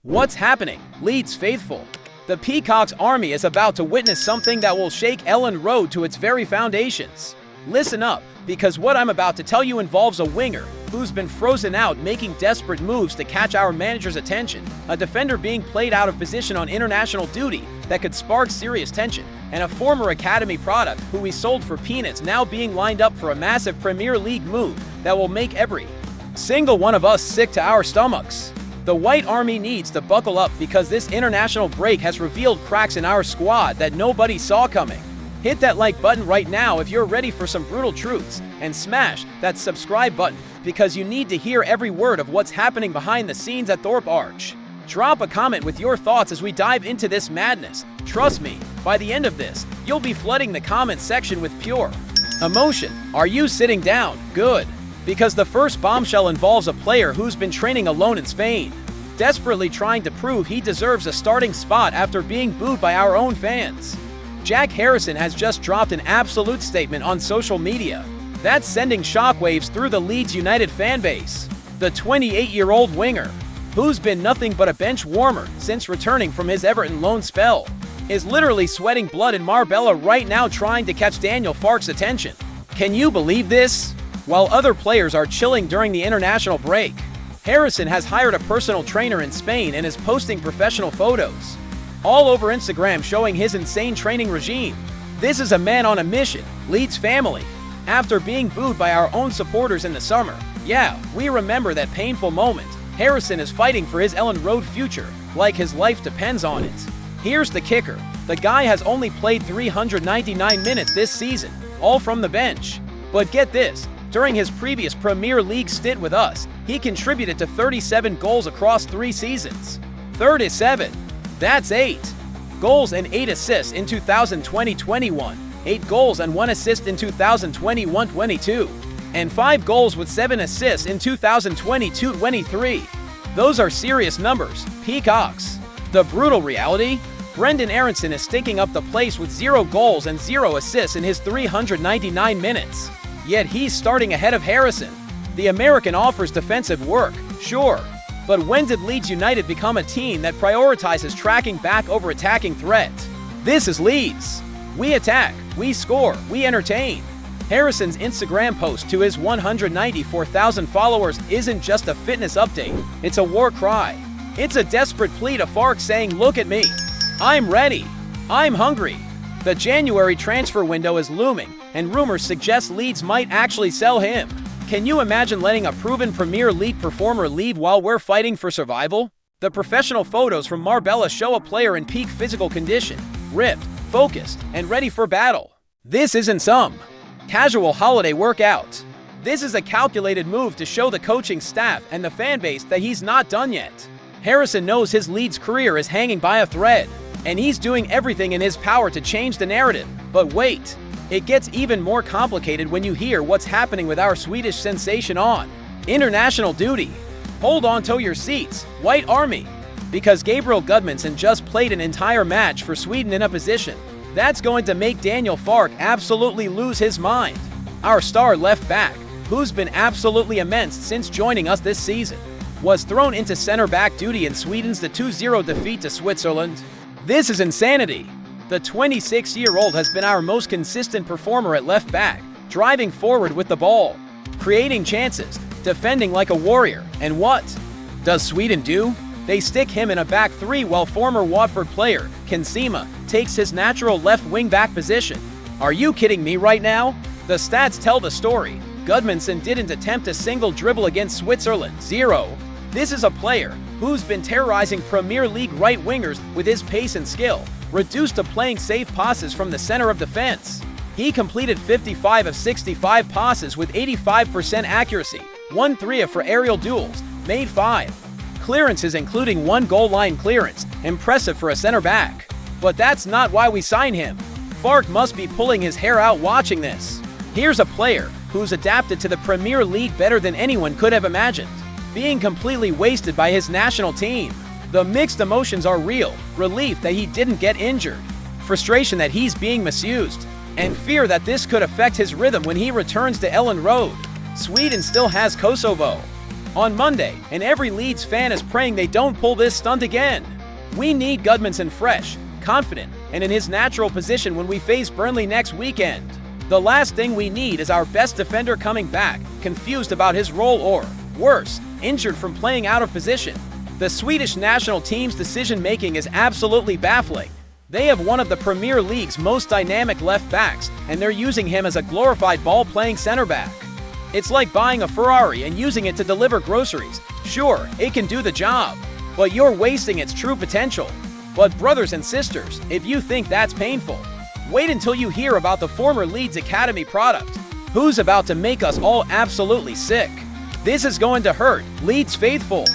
What's happening, Leeds faithful? The Peacock's army is about to witness something that will shake Elland Road to its very foundations. Listen up, because what I'm about to tell you involves a winger who's been frozen out making desperate moves to catch our manager's attention, a defender being played out of position on international duty that could spark serious tension, and a former academy product who we sold for peanuts now being lined up for a massive Premier League move that will make every single one of us sick to our stomachs. The White Army needs to buckle up because this international break has revealed cracks in our squad that nobody saw coming. Hit that like button right now if you're ready for some brutal truths, and smash that subscribe button because you need to hear every word of what's happening behind the scenes at Thorpe Arch. Drop a comment with your thoughts as we dive into this madness. Trust me, by the end of this, you'll be flooding the comment section with pure emotion. Are you sitting down? Good. Because the first bombshell involves a player who's been training alone in Spain, desperately trying to prove he deserves a starting spot after being booed by our own fans. Jack Harrison has just dropped an absolute statement on social media that's sending shockwaves through the Leeds United fanbase. The 28-year-old winger, who's been nothing but a bench warmer since returning from his Everton loan spell, is literally sweating blood in Marbella right now trying to catch Daniel Farke's attention. Can you believe this? While other players are chilling during the international break, Harrison has hired a personal trainer in Spain and is posting professional photos all over Instagram showing his insane training regime. This is a man on a mission, Leeds family. After being booed by our own supporters in the summer, yeah, we remember that painful moment. Harrison is fighting for his Elland Road future, like his life depends on it. Here's the kicker. The guy has only played 399 minutes this season, all from the bench. But get this, during his previous Premier League stint with us, he contributed to 37 goals across 3 seasons. 37. That's 8 goals and 8 assists in 2020-21, 8 goals and 1 assist in 2021-22, and 5 goals with 7 assists in 2022-23. Those are serious numbers, Peacocks. The brutal reality? Brendan Aronson is stinking up the place with 0 goals and 0 assists in his 399 minutes. Yet he's starting ahead of Harrison. The American offers defensive work, sure. But when did Leeds United become a team that prioritizes tracking back over attacking threat? This is Leeds. We attack, we score, we entertain. Harrison's Instagram post to his 194,000 followers isn't just a fitness update, it's a war cry. It's a desperate plea to Farke saying, look at me. I'm ready. I'm hungry. The January transfer window is looming, and rumors suggest Leeds might actually sell him. Can you imagine letting a proven Premier League performer leave while we're fighting for survival? The professional photos from Marbella show a player in peak physical condition, ripped, focused, and ready for battle. This isn't some casual holiday workout. This is a calculated move to show the coaching staff and the fanbase that he's not done yet. Harrison knows his Leeds career is hanging by a thread, and he's doing everything in his power to change the narrative. But wait, it gets even more complicated when you hear what's happening with our Swedish sensation on international duty. Hold on to your seats, White Army, because Gabriel Gudmundsson just played an entire match for Sweden in a position that's going to make Daniel Farke absolutely lose his mind. Our star left back, who's been absolutely immense since joining us this season, was thrown into center-back duty in Sweden's 2-0 defeat to Switzerland. This is insanity. The 26-year-old has been our most consistent performer at left back, driving forward with the ball, creating chances, defending like a warrior. And what does Sweden do? They stick him in a back three while former Watford player Kensima takes his natural left wing-back position. Are you kidding me right now? The stats tell the story. Gudmundsson didn't attempt a single dribble against Switzerland. 0. This is a player who's been terrorizing Premier League right wingers with his pace and skill, reduced to playing safe passes from the center of defense. He completed 55 of 65 passes with 85% accuracy, won 3 for aerial duels, made 5 clearances including 1 goal line clearance, impressive for a center back. But that's not why we signed him. Farke must be pulling his hair out watching this. Here's a player who's adapted to the Premier League better than anyone could have imagined, being completely wasted by his national team. The mixed emotions are real, relief that he didn't get injured, frustration that he's being misused, and fear that this could affect his rhythm when he returns to Elland Road. Sweden still has Kosovo, on Monday, and every Leeds fan is praying they don't pull this stunt again. We need Gudmundsson fresh, confident, and in his natural position when we face Burnley next weekend. The last thing we need is our best defender coming back, confused about his role or, worse, injured from playing out of position. The Swedish national team's decision-making is absolutely baffling. They have one of the Premier League's most dynamic left-backs, and they're using him as a glorified ball-playing center-back. It's like buying a Ferrari and using it to deliver groceries. Sure, it can do the job, but you're wasting its true potential. But brothers and sisters, if you think that's painful, wait until you hear about the former Leeds Academy product, who's about to make us all absolutely sick. This is going to hurt, Leeds faithful.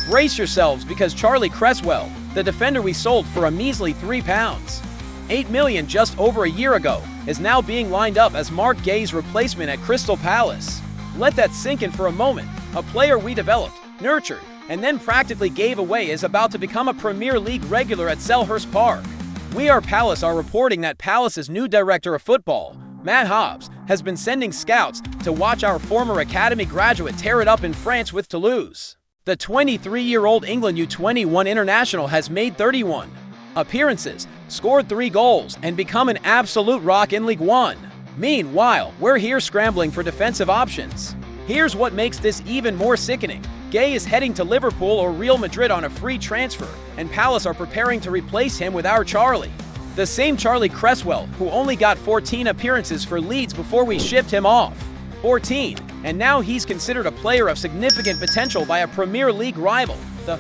Brace yourselves because Charlie Cresswell, the defender we sold for a measly £3, $8 million just over a year ago, is now being lined up as Mark Guehi's replacement at Crystal Palace. Let that sink in for a moment. A player we developed, nurtured, and then practically gave away is about to become a Premier League regular at Selhurst Park. We Palace are reporting that Palace's new director of football, Matt Hobbs, has been sending scouts to watch our former academy graduate tear it up in France with Toulouse. The 23-year-old England U21 international has made 31 appearances, scored 3 goals, and become an absolute rock in League One. Meanwhile, we're here scrambling for defensive options. Here's what makes this even more sickening. Guehi is heading to Liverpool or Real Madrid on a free transfer, and Palace are preparing to replace him with our Charlie. The same Charlie Cresswell, who only got 14 appearances for Leeds before we shipped him off. 14, and now he's considered a player of significant potential by a Premier League rival. The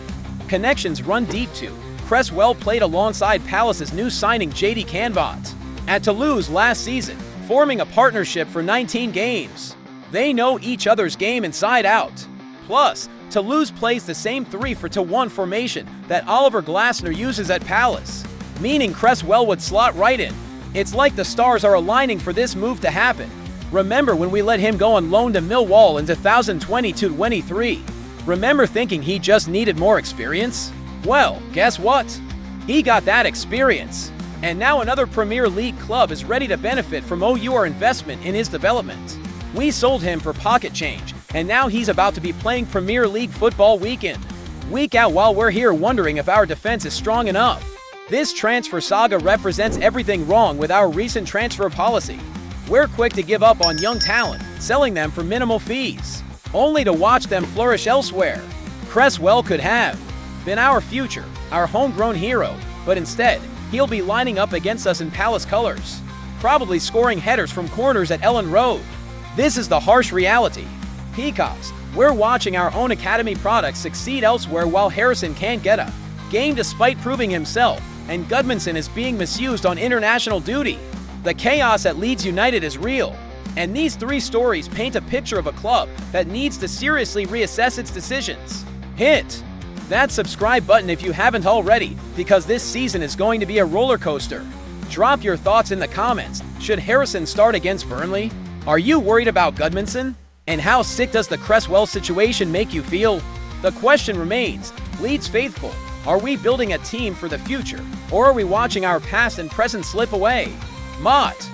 connections run deep too. Cresswell played alongside Palace's new signing JD Canvot at Toulouse last season, forming a partnership for 19 games. They know each other's game inside out. Plus, Toulouse plays the same 3-4-1 formation that Oliver Glasner uses at Palace, meaning Cresswell would slot right in. It's like the stars are aligning for this move to happen. Remember when we let him go on loan to Millwall in 2022-23? Remember thinking he just needed more experience? Well, guess what? He got that experience. And now another Premier League club is ready to benefit from our investment in his development. We sold him for pocket change, and now he's about to be playing Premier League football week in, week out while we're here wondering if our defense is strong enough. This transfer saga represents everything wrong with our recent transfer policy. We're quick to give up on young talent, selling them for minimal fees, only to watch them flourish elsewhere. Cresswell could have been our future, our homegrown hero, but instead, he'll be lining up against us in Palace colors, probably scoring headers from corners at Elland Road. This is the harsh reality. Peacocks, we're watching our own academy products succeed elsewhere while Harrison can't get a game despite proving himself, and Gudmundsson is being misused on international duty. The chaos at Leeds United is real, and these 3 stories paint a picture of a club that needs to seriously reassess its decisions. Hit that subscribe button if you haven't already, because this season is going to be a roller coaster. Drop your thoughts in the comments. Should Harrison start against Burnley? Are you worried about Gudmundsson? And how sick does the Cresswell situation make you feel? The question remains, Leeds faithful, are we building a team for the future, or are we watching our past and present slip away? Mott.